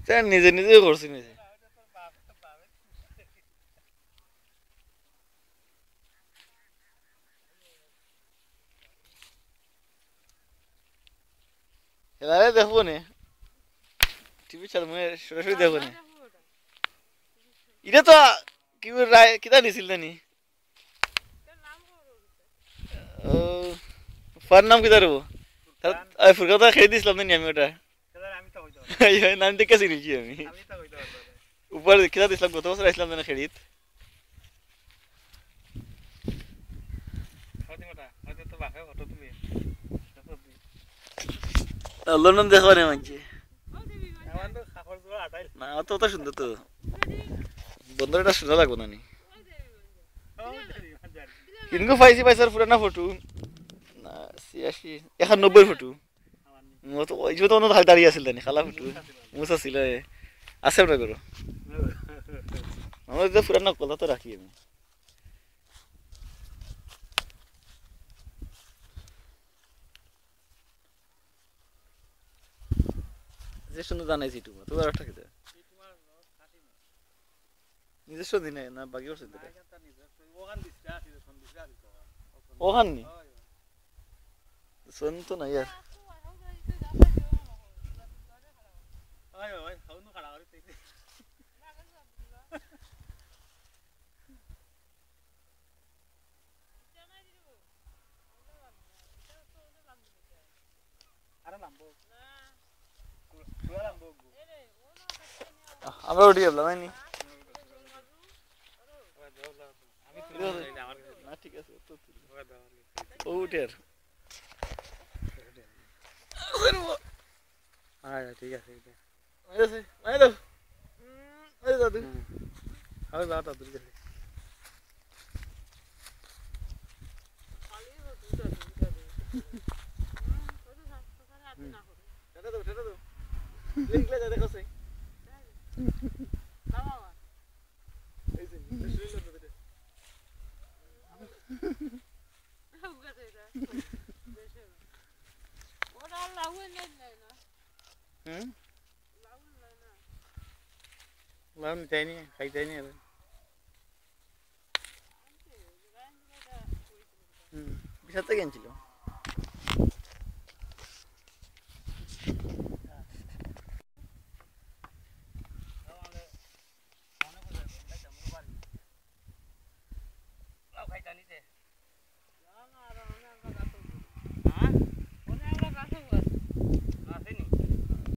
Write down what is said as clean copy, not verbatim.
Sir নিজে নিজে করছি নিজে। এবারে দেখবো নে টিভি চাল মানে সরাসরি দেখবো নে। এটা তো কি রায় কিতা নিছিল নি? ও ফার নাম কিতা রবো? ফুরকাতা খেয়ে দিছিলাম নি আমি ওটা। নাম দেখে চিনিছি আমি। উপর কিতা দিছিলাম গত বছর আসলাম না খেড়িত। লন্ডন দেখো নে মানছি। না অত অত সুন্দর তো বন্ধুটা সুন্দর লাগবো না নি কিন্তু পাইছি পাইছার পুরানা ফটো না 86 91 ফটো মতো ওই যে তো অন্য দাঁড়িয়ে আছিল নি খালা ফটো মুসা ছিল আছে ওটা করো আমার যে পুরানা কথা তো রাখি আমি যে সুন্দর জানাইছি তুমি তো আর একটা খেতে নিজস্ব দিনে না বাকি করছে ওখান নি শোন তো নাই আর আমরা উঠি গেলাম নি না ঠিক আছে ও উঠে আর ঠিক আছে মাই দাও দাদু হবে যাও তাদের কাছে লাভ চাইনি খাই চাইনি আর বিশাল থেকে আনছিল হ্যাঁ